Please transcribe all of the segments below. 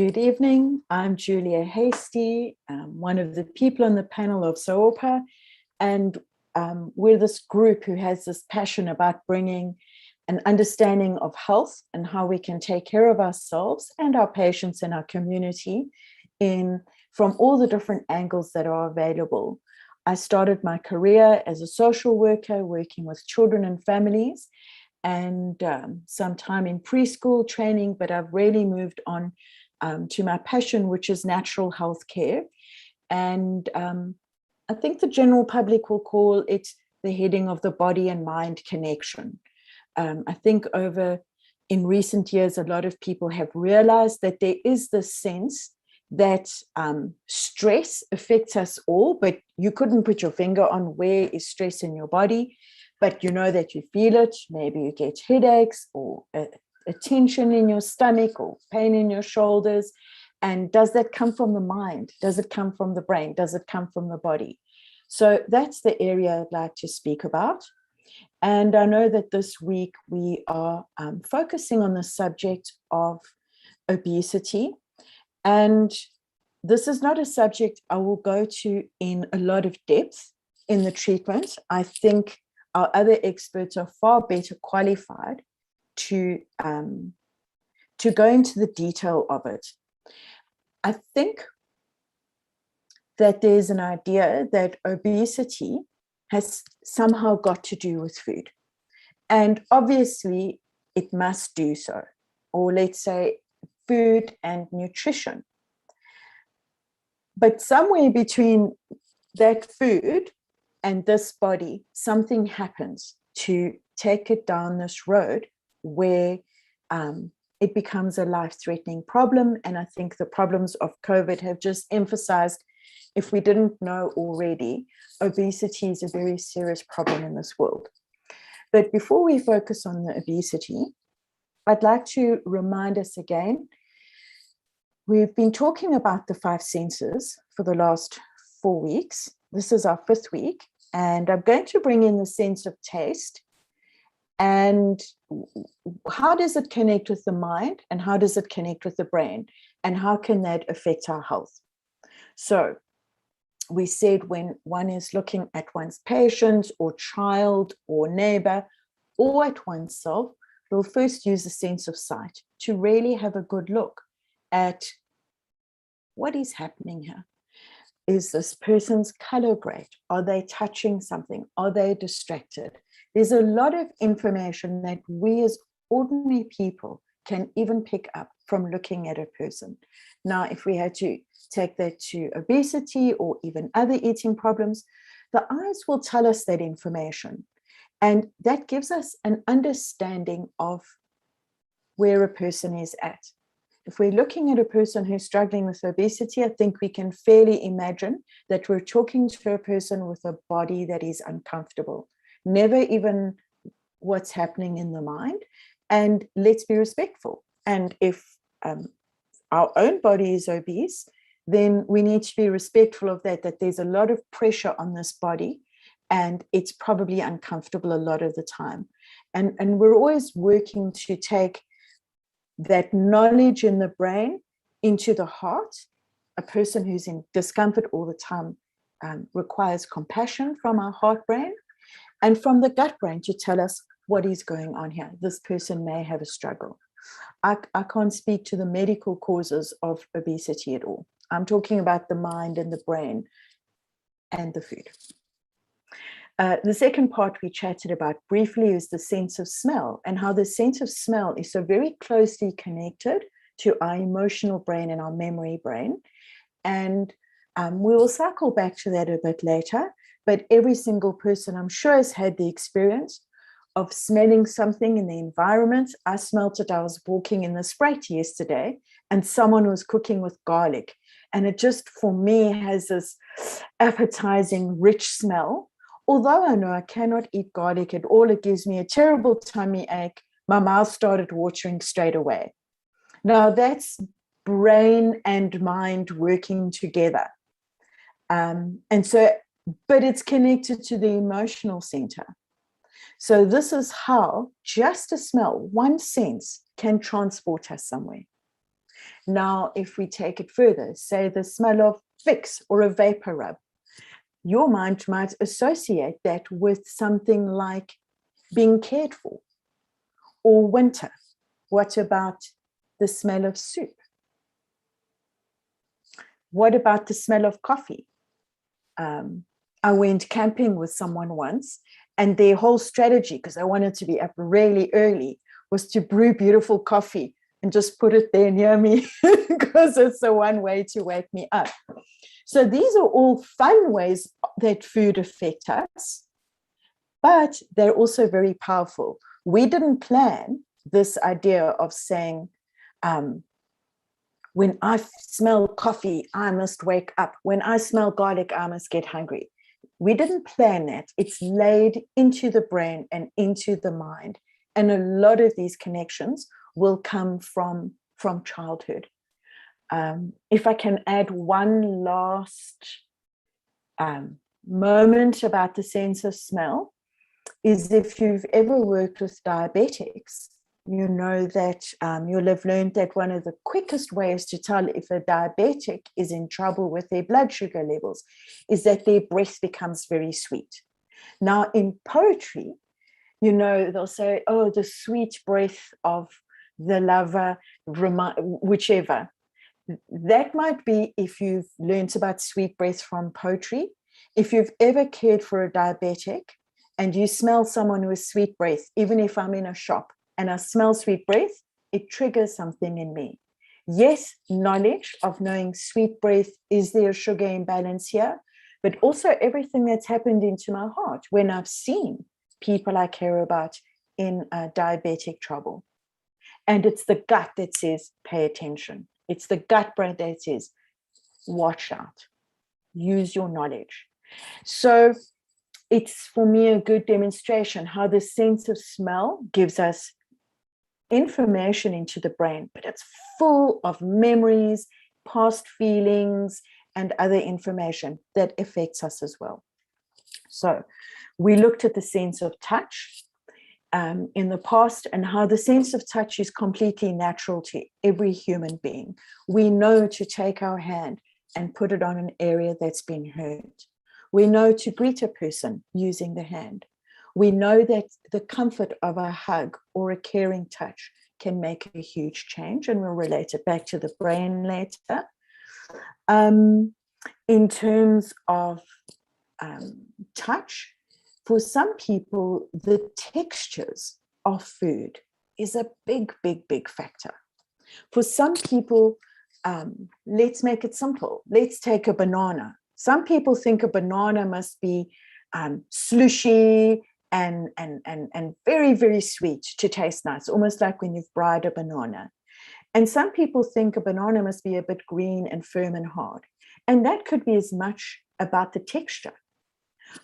Good evening. I'm Julia Hastie, one of the people on the panel of SOOPA, and we're this group who has this passion about bringing an understanding of health and how we can take care of ourselves and our patients in our community from all the different angles that are available. I started my career as a social worker working with children and families, and some time in preschool training, but I've really moved on to my passion, which is natural health care. And I think the general public will call it the heading of the body and mind connection. I think in recent years, a lot of people have realized that there is this sense that stress affects us all, but you couldn't put your finger on where is stress in your body, but you know that you feel it. Maybe you get headaches or a tension in your stomach or pain in your shoulders. And does that come from the mind? Does it come from the brain? Does it come from the body? So that's the area I'd like to speak about. And I know that this week we are focusing on the subject of obesity. And this is not a subject I will go to in a lot of depth in the treatment. I think our other experts are far better qualified to go into the detail of it. I think that there's an idea that obesity has somehow got to do with food. And obviously it must do so, or let's say food and nutrition. But somewhere between that food and this body, something happens to take it down this road where it becomes a life-threatening problem. And I think the problems of COVID have just emphasized, if we didn't know already, obesity is a very serious problem in this world. But before we focus on the obesity, I'd like to remind us again, we've been talking about the 5 senses for the last 4 weeks. This is our 5th week, and I'm going to bring in the sense of taste. And how does it connect with the mind, and how does it connect with the brain, and how can that affect our health? So we said when one is looking at one's patient or child or neighbor or at oneself, we'll first use the sense of sight to really have a good look at what is happening here. Is this person's color great? Are they touching something? Are they distracted? There's a lot of information that we as ordinary people can even pick up from looking at a person. Now, if we had to take that to obesity or even other eating problems, the eyes will tell us that information. And that gives us an understanding of where a person is at. If we're looking at a person who's struggling with obesity, I think we can fairly imagine that we're talking to a person with a body that is uncomfortable, never even what's happening in the mind. And let's be respectful. And if our own body is obese, then we need to be respectful of that there's a lot of pressure on this body and it's probably uncomfortable a lot of the time. And we're always working to take that knowledge in the brain into the heart. A person who's in discomfort all the time requires compassion from our heart brain and from the gut brain to tell us what is going on here. This person may have a struggle. I can't speak to the medical causes of obesity at all. I'm talking about the mind and the brain and the food. The second part we chatted about briefly is the sense of smell, and how the sense of smell is so very closely connected to our emotional brain and our memory brain. And we will circle back to that a bit later, but every single person, I'm sure, has had the experience of smelling something in the environment. I smelt it. I was walking in the Sprite yesterday and someone was cooking with garlic. And it just, for me, has this appetizing, rich smell. Although I know I cannot eat garlic at all, it gives me a terrible tummy ache. My mouth started watering straight away. Now that's brain and mind working together. But it's connected to the emotional center. So this is how just a smell, one sense, can transport us somewhere. Now, if we take it further, say the smell of Vicks or a vapor rub, your mind might associate that with something like being cared for or winter. What about the smell of soup? What about the smell of coffee? I went camping with someone once, and their whole strategy, because I wanted to be up really early, was to brew beautiful coffee and just put it there near me because it's the one way to wake me up. So these are all fun ways that food affects us, but they're also very powerful. We didn't plan this idea of saying, when I smell coffee, I must wake up. When I smell garlic, I must get hungry. We didn't plan that. It's laid into the brain and into the mind. And a lot of these connections will come from childhood. If I can add one last moment about the sense of smell, is if you've ever worked with diabetics, you know that you'll have learned that one of the quickest ways to tell if a diabetic is in trouble with their blood sugar levels is that their breath becomes very sweet. Now, in poetry, you know, they'll say, oh, the sweet breath of the lover, whichever. That might be if you've learned about sweet breath from poetry. If you've ever cared for a diabetic and you smell someone with sweet breath, even if I'm in a shop and I smell sweet breath, it triggers something in me. Yes, knowledge of knowing sweet breath, is there a sugar imbalance here? But also everything that's happened into my heart when I've seen people I care about in diabetic trouble. And it's the gut that says, pay attention. It's the gut brain that says, watch out, use your knowledge. So it's, for me, a good demonstration how the sense of smell gives us information into the brain, but it's full of memories, past feelings, and other information that affects us as well. So we looked at the sense of touch in the past and how the sense of touch is completely natural to every human being. We know to take our hand and put it on an area that's been hurt. We know to greet a person using the hand. We know that the comfort of a hug or a caring touch can make a huge change, and we'll relate it back to the brain later. In terms of touch, for some people, the textures of food is a big, big, big factor. For some people, let's make it simple. Let's take a banana. Some people think a banana must be slushy and very, very sweet to taste nice, almost like when you've fried a banana. And some people think a banana must be a bit green and firm and hard. And that could be as much about the texture.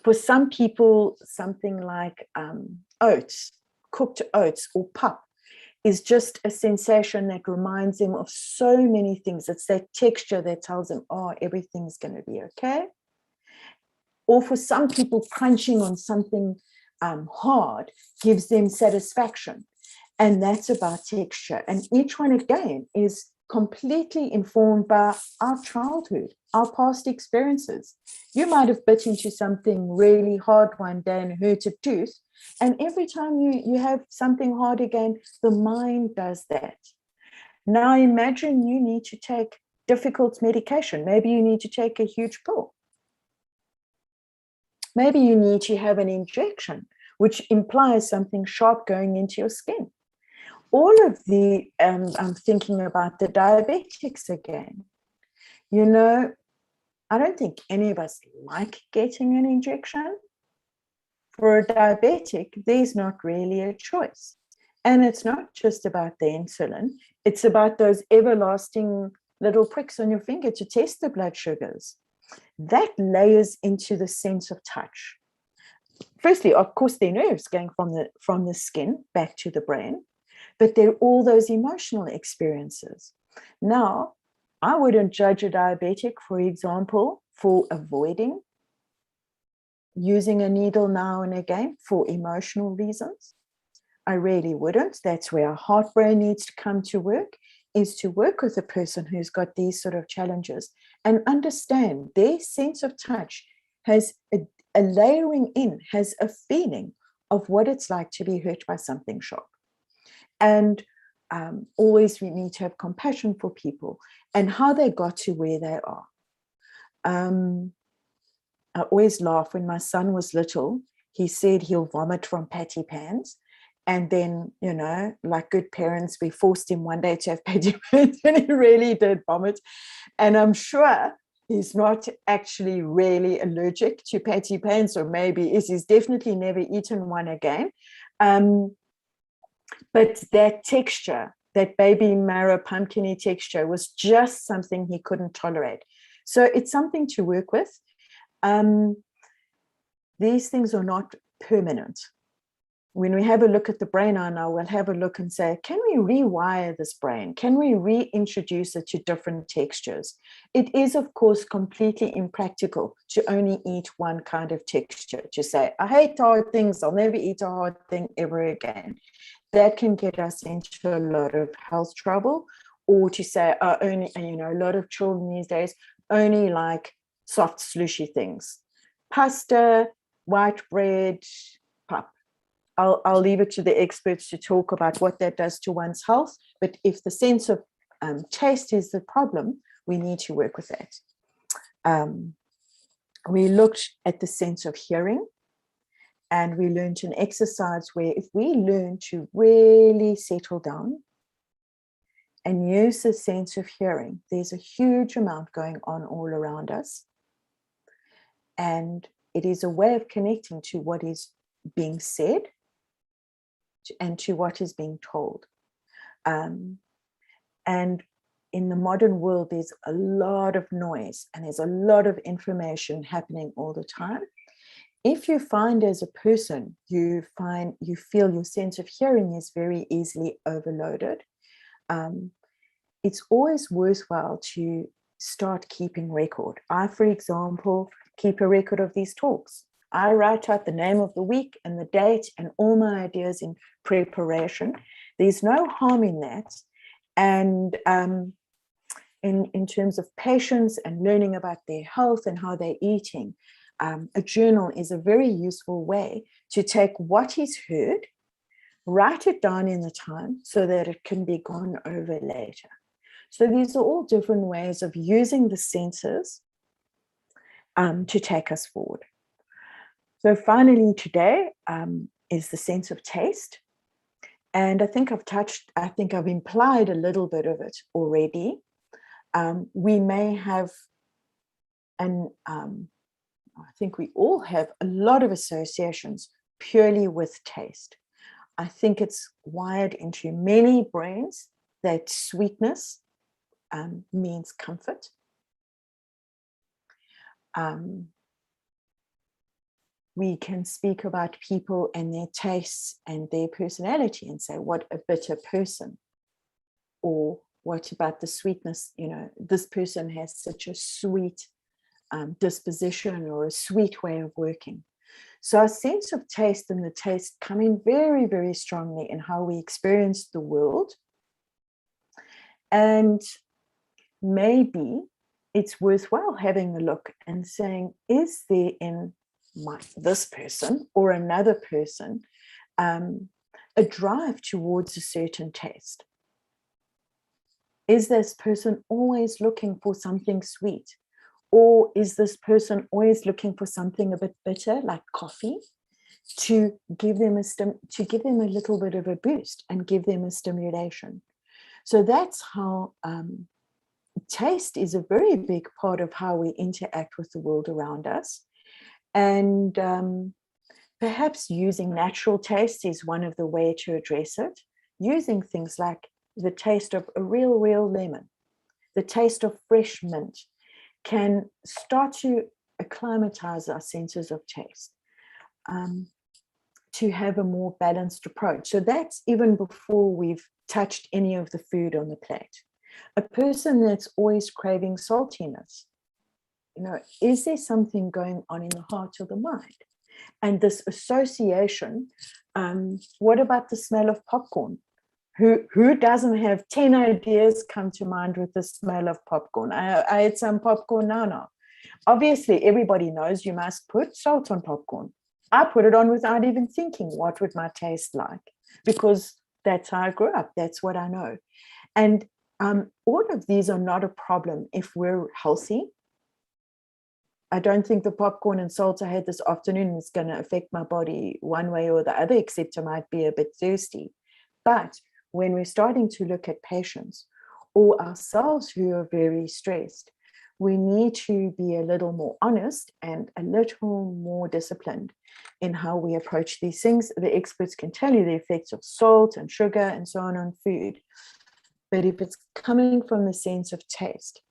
For some people, something like oats, cooked oats or pop, is just a sensation that reminds them of so many things. It's that texture that tells them, oh, everything's going to be okay. Or for some people, crunching on something hard gives them satisfaction. And that's about texture. And each one, again, is completely informed by our childhood, our past experiences. You might have bit into something really hard one day and hurt a tooth. And every time you have something hard again, the mind does that. Now imagine you need to take difficult medication. Maybe you need to take a huge pill. Maybe you need to have an injection, which implies something sharp going into your skin. All of the, I'm thinking about the diabetics again. You know, I don't think any of us like getting an injection. For a diabetic, there's not really a choice. And it's not just about the insulin. It's about those everlasting little pricks on your finger to test the blood sugars. That layers into the sense of touch. Firstly, of course, they're nerves going from the skin back to the brain, but they're all those emotional experiences. Now, I wouldn't judge a diabetic, for example, for avoiding using a needle now and again for emotional reasons. I really wouldn't. That's where our heart brain needs to come to work is to work with a person who's got these sort of challenges and understand their sense of touch has a layering in, has a feeling of what it's like to be hurt by something sharp. And always we need to have compassion for people and how they got to where they are. I always laugh when my son was little, he said he'll vomit from patty pans. And then, you know, like good parents, we forced him one day to have patty pans and he really did vomit. And I'm sure he's not actually really allergic to patty pans, or maybe he's definitely never eaten one again. But that texture, that baby marrow pumpkin-y texture, was just something he couldn't tolerate. So it's something to work with. These things are not permanent. When we have a look at the brain now, we'll have a look and say, can we rewire this brain? Can we reintroduce it to different textures? It is, of course, completely impractical to only eat one kind of texture, to say, I hate hard things, I'll never eat a hard thing ever again. That can get us into a lot of health trouble. Or to say, only, you know, a lot of children these days only like soft, slushy things. Pasta, white bread, pap. I'll leave it to the experts to talk about what that does to one's health. But if the sense of taste is the problem, we need to work with that. We looked at the sense of hearing, and we learned an exercise where if we learn to really settle down and use the sense of hearing, there's a huge amount going on all around us. And it is a way of connecting to what is being said and to what is being told. And in the modern world, there's a lot of noise and there's a lot of information happening all the time. If you find as a person, you feel your sense of hearing is very easily overloaded, it's always worthwhile to start keeping record. I, for example, keep a record of these talks. I write out the name of the week and the date and all my ideas in preparation. There's no harm in that. And in terms of patients and learning about their health and how they're eating, a journal is a very useful way to take what is heard, write it down in the time so that it can be gone over later. So these are all different ways of using the senses to take us forward. So finally today is the sense of taste. And I think I've implied a little bit of it already. We may have, and I think we all have a lot of associations purely with taste. I think it's wired into many brains that sweetness means comfort. We can speak about people and their tastes and their personality and say, what a bitter person. Or what about the sweetness? You know, this person has such a sweet disposition or a sweet way of working. So our sense of taste and the taste come in very, very strongly in how we experience the world. And maybe it's worthwhile having a look and saying, is there in this person or another person a drive towards a certain taste? Is this person always looking for something sweet? Or is this person always looking for something a bit bitter, like coffee, to give them a little bit of a boost and give them a stimulation? So that's how taste is a very big part of how we interact with the world around us. And perhaps using natural taste is one of the ways to address it. Using things like the taste of a real lemon, the taste of fresh mint, can start to acclimatize our senses of taste to have a more balanced approach. So that's even before we've touched any of the food on the plate. A person that's always craving saltiness, you know, is there something going on in the heart or the mind? And this association, what about the smell of popcorn? Who doesn't have 10 ideas come to mind with the smell of popcorn? I ate some popcorn now. Obviously, everybody knows you must put salt on popcorn. I put it on without even thinking, what would my taste like? Because that's how I grew up. That's what I know. And all of these are not a problem if we're healthy. I don't think the popcorn and salt I had this afternoon is going to affect my body one way or the other, except I might be a bit thirsty. But when we're starting to look at patients or ourselves who are very stressed, we need to be a little more honest and a little more disciplined in how we approach these things. The experts can tell you the effects of salt and sugar and so on food. But if it's coming from the sense of taste,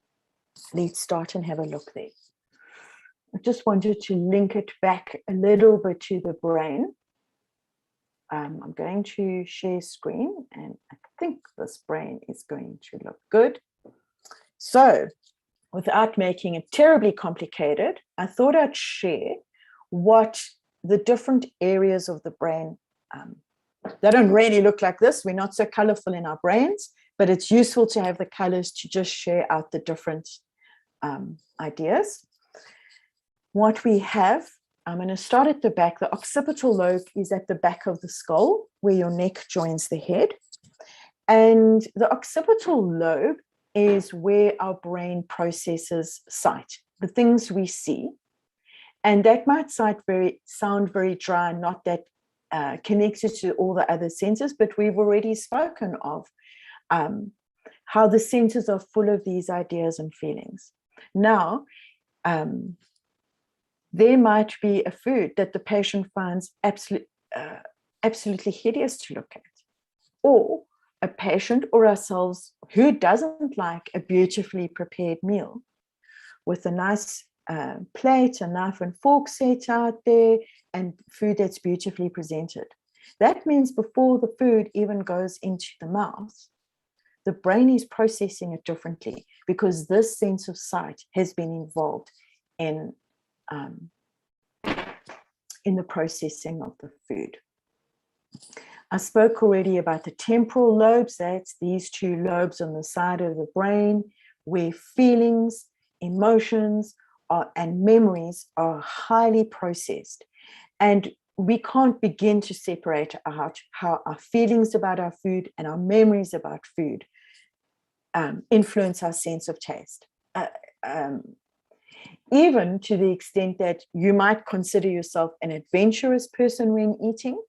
let's start and have a look there. I just wanted to link it back a little bit to the brain. I'm going to share screen, and I think this brain is going to look good. So, without making it terribly complicated, I thought I'd share what the different areas of the brain, they don't really look like this. We're not so colorful in our brains, but it's useful to have the colors to just share out the different ideas. What we have, I'm going to start at the back. The occipital lobe is at the back of the skull, where your neck joins the head. And the occipital lobe is where our brain processes sight, the things we see. And that might sound very dry, not that connected to all the other senses, but we've already spoken of how the senses are full of these ideas and feelings. Now, there might be a food that the patient finds absolutely hideous to look at, or a patient or ourselves who doesn't like a beautifully prepared meal with a nice plate, a knife and fork set out there, and food that's beautifully presented. That means before the food even goes into the mouth, the brain is processing it differently because this sense of sight has been involved in the processing of the food. I spoke already about the temporal lobes. That's these two lobes on the side of the brain where feelings, emotions, and memories are highly processed. And we can't begin to separate out how our feelings about our food and our memories about food influence our sense of taste. Even to the extent that you might consider yourself an adventurous person when eating,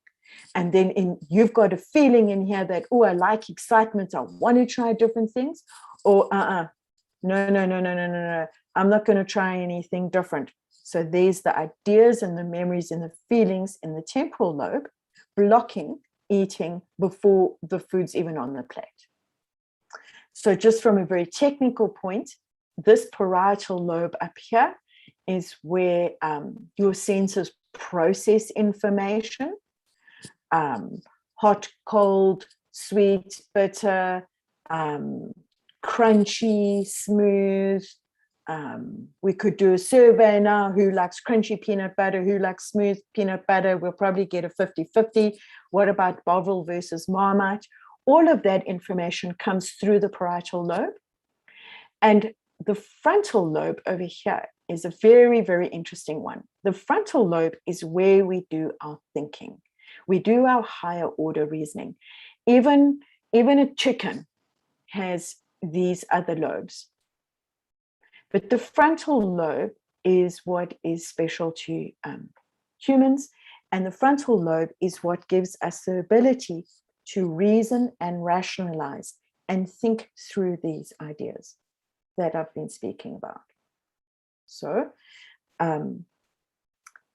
and then you've got a feeling in here that, oh, I like excitement, I want to try different things, or no, I'm not going to try anything different. So there's the ideas and the memories and the feelings in the temporal lobe blocking eating before the food's even on the plate. So just from a very technical point, this parietal lobe up here is where your senses process information. Hot, cold, sweet, bitter, crunchy, smooth. We could do a survey now, who likes crunchy peanut butter, who likes smooth peanut butter. We'll probably get a 50-50. What about Bovril versus Marmite? All of that information comes through the parietal lobe. And the frontal lobe over here is a very, very interesting one. The frontal lobe is where we do our thinking. We do our higher order reasoning. Even a chicken has these other lobes. But the frontal lobe is what is special to humans. And the frontal lobe is what gives us the ability to reason and rationalize and think through these ideas that I've been speaking about. So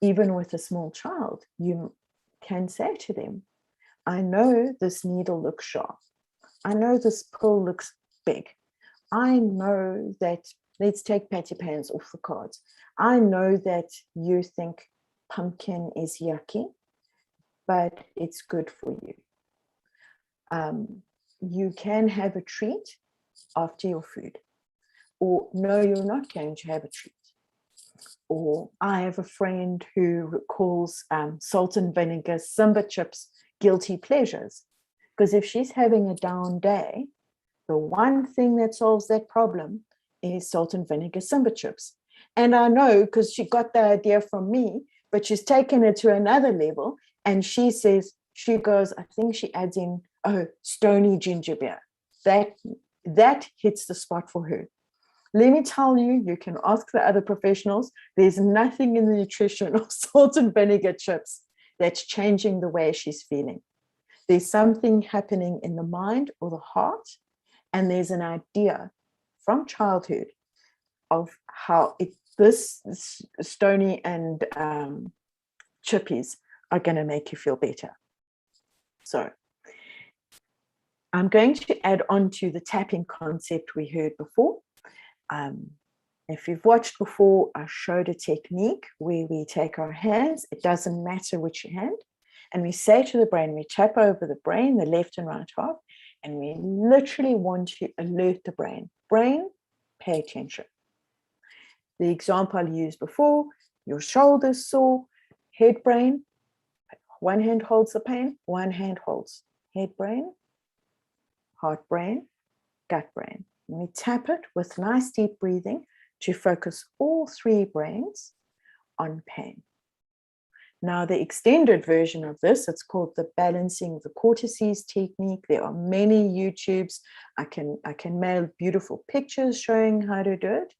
even with a small child, you can say to them, I know this needle looks sharp. I know this pill looks big. I know that, let's take patty pans off the cards. I know that you think pumpkin is yucky, but it's good for you. You can have a treat after your food. Or no, you're not going to have a treat. Or I have a friend who calls salt and vinegar Simba chips guilty pleasures. Because if she's having a down day, the one thing that solves that problem is salt and vinegar Simba chips. And I know because she got the idea from me, but she's taken it to another level. And she says, she goes, I think she adds in, stony ginger beer. That hits the spot for her. Let me tell you, you can ask the other professionals, there's nothing in the nutrition of salt and vinegar chips that's changing the way she's feeling. There's something happening in the mind or the heart, and there's an idea from childhood of how this stony and chippies are going to make you feel better. So I'm going to add on to the tapping concept we heard before. If you've watched before, I showed a technique where we take our hands, it doesn't matter which hand, and we say to the brain, we tap over the brain, the left and right half, and we literally want to alert the brain. Brain, pay attention. The example I used before, your shoulders sore, head brain, one hand holds the pain, one hand holds head brain, heart brain, gut brain. And we tap it with nice deep breathing to focus all three brains on pain. Now, the extended version of this, it's called the balancing the cortices technique. There are many YouTubes. I can mail beautiful pictures showing how to do it.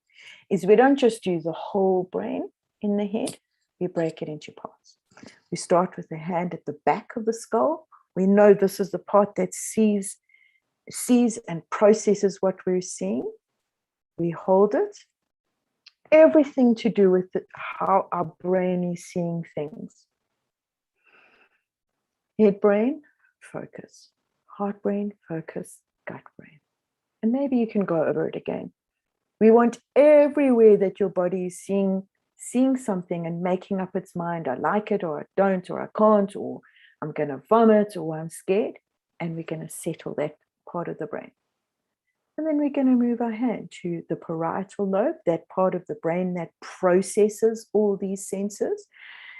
Is we don't just do the whole brain in the head, we break it into parts. We start with the hand at the back of the skull. We know this is the part that sees and processes what we're seeing. We hold it. Everything to do with how our brain is seeing things. Head brain, focus. Heart brain, focus. Gut brain. And maybe you can go over it again. We want everywhere that your body is seeing something and making up its mind. I like it, or I don't, or I can't, or I'm going to vomit, or I'm scared. And we're going to settle that part of the brain. And then we're going to move our hand to the parietal lobe, that part of the brain that processes all these senses.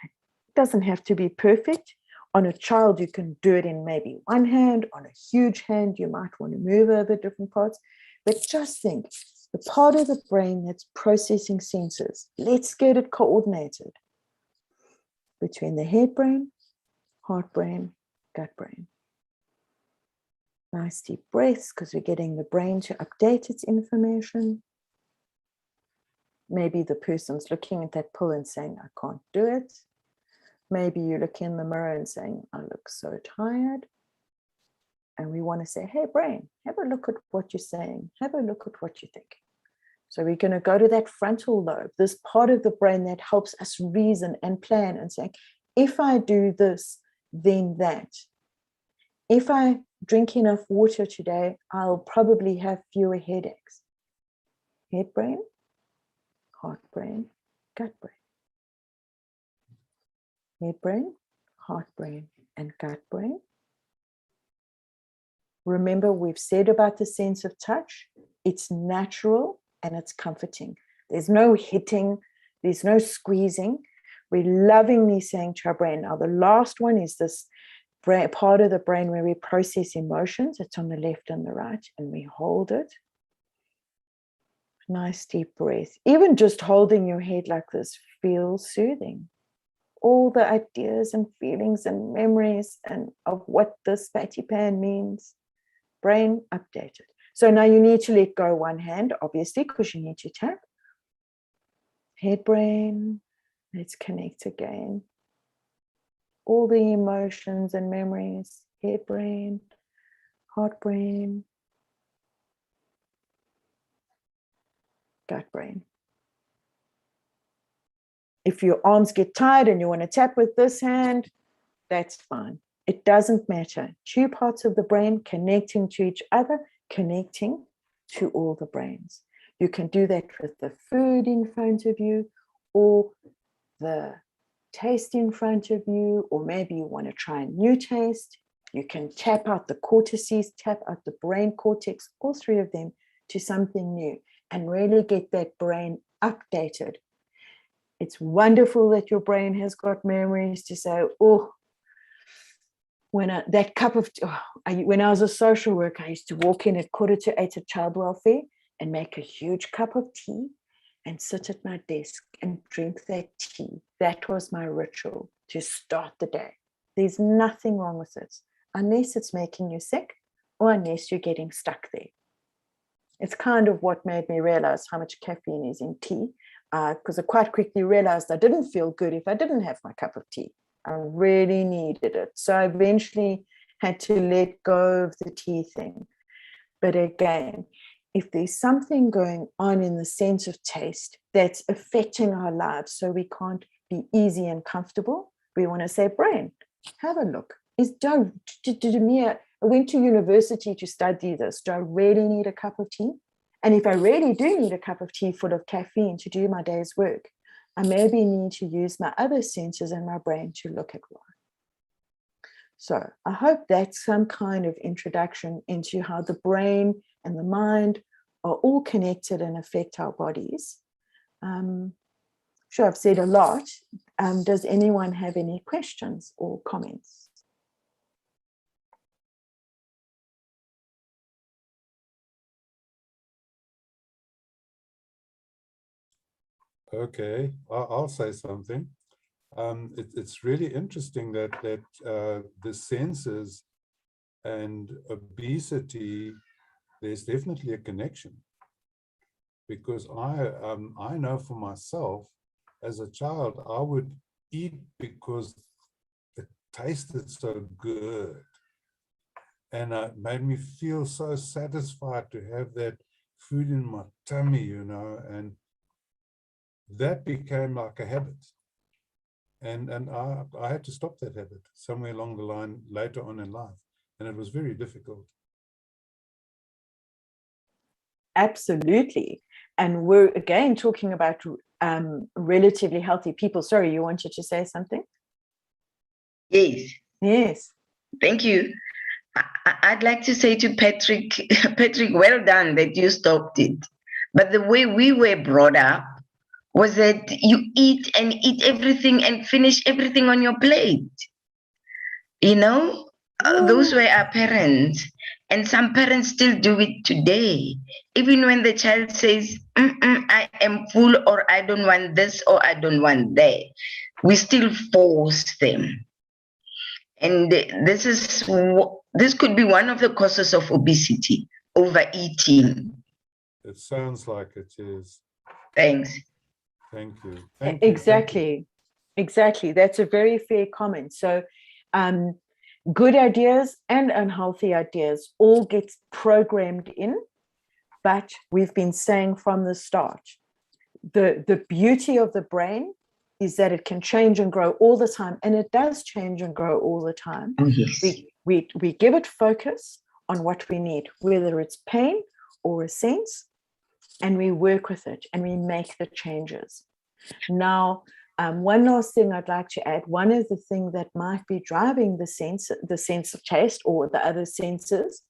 It doesn't have to be perfect. On a child, you can do it in maybe one hand. On a huge hand, you might want to move over different parts. But just think, the part of the brain that's processing senses, let's get it coordinated between the head brain, heart brain, gut brain. Nice deep breaths, because we're getting the brain to update its information. Maybe the person's looking at that pill and saying, I can't do it. Maybe you look in the mirror and saying, I look so tired. And we want to say, hey, brain, have a look at what you're saying. Have a look at what you think. So we're going to go to that frontal lobe, this part of the brain that helps us reason and plan and say, if I do this, then that. If I drink enough water today, I'll probably have fewer headaches. Head brain, heart brain, gut brain. Head brain, heart brain, and gut brain. Remember, we've said about the sense of touch, it's natural and it's comforting. There's no hitting, there's no squeezing. We're lovingly saying to our brain. Now, the last one is this part of the brain where we process emotions. It's on the left and the right, and we hold it. Nice deep breath. Even just holding your head like this feels soothing. All the ideas and feelings and memories and of what this patty pan means. Brain updated. So now you need to let go one hand, obviously, because you need to tap. Head brain, let's connect again. All the emotions and memories, head brain, heart brain, gut brain. If your arms get tired and you want to tap with this hand, that's fine. It doesn't matter. Two parts of the brain connecting to each other, connecting to all the brains. You can do that with the food in front of you, or the taste in front of you, or maybe you want to try a new taste. You can tap out the cortices, tap out the brain cortex, all three of them, to something new and really get that brain updated. It's wonderful that your brain has got memories to say, oh, that cup of when I was a social worker, I used to walk in at 7:45 at child welfare and make a huge cup of tea and sit at my desk and drink that tea. That was my ritual to start the day. There's nothing wrong with it, unless it's making you sick or unless you're getting stuck there. It's kind of what made me realize how much caffeine is in tea, because I quite quickly realized I didn't feel good if I didn't have my cup of tea. I really needed it. So I eventually had to let go of the tea thing. But again, if there's something going on in the sense of taste that's affecting our lives so we can't be easy and comfortable, we want to say, brain, have a look. I went to university to study this. Do I really need a cup of tea? And if I really do need a cup of tea full of caffeine to do my day's work, I maybe need to use my other senses and my brain to look at why. So I hope that's some kind of introduction into how the brain and the mind are all connected and affect our bodies. Sure, I've said a lot. Does anyone have any questions or comments? Okay, I'll say something. It's really interesting that the senses and obesity, there's definitely a connection. Because I know for myself, as a child, I would eat because it tasted so good. And it made me feel so satisfied to have that food in my tummy, you know, and that became like a habit. And I had to stop that habit somewhere along the line later on in life. And it was very difficult. Absolutely. And we're again talking about relatively healthy people. Sorry, you wanted to say something? Yes. Yes. Thank you. I'd like to say to Patrick, Patrick, well done that you stopped it. But the way we were brought up was that you eat and eat everything and finish everything on your plate. You know, those were our parents. And some parents still do it today. Even when the child says, I am full, or I don't want this, or I don't want that, we still force them. And this could be one of the causes of obesity, overeating. It sounds like it is. Thanks. Thank you. Exactly. Exactly. That's a very fair comment. So good ideas and unhealthy ideas all get programmed in, but we've been saying from the start, the beauty of the brain is that it can change and grow all the time, and it does change and grow all the time. Oh, yes. We give it focus on what we need, whether it's pain or a sense, and we work with it and we make the changes. Now, one last thing I'd like to add, one of the things that might be driving the sense of taste or the other senses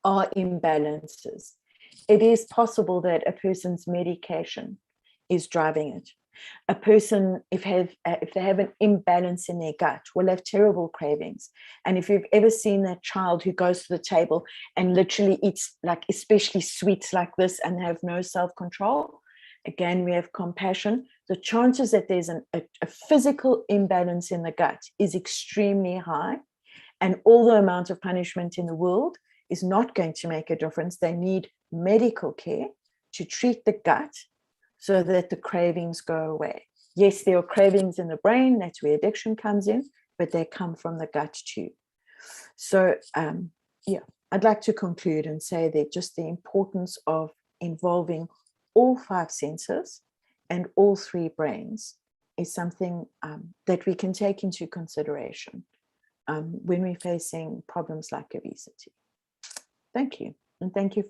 are imbalances. It is possible that a person's medication is driving it. A person, if they have an imbalance in their gut, will have terrible cravings. And if you've ever seen that child who goes to the table and literally eats, like especially sweets like this, and have no self-control, again, we have compassion. The chances that there's a physical imbalance in the gut is extremely high. And all the amount of punishment in the world is not going to make a difference. They need medical care to treat the gut so that the cravings go away. Yes, there are cravings in the brain. That's where addiction comes in, but they come from the gut too. So, yeah, I'd like to conclude and say that just the importance of involving all 5 senses and all 3 brains is something that we can take into consideration when we're facing problems like obesity. Thank you. And thank you.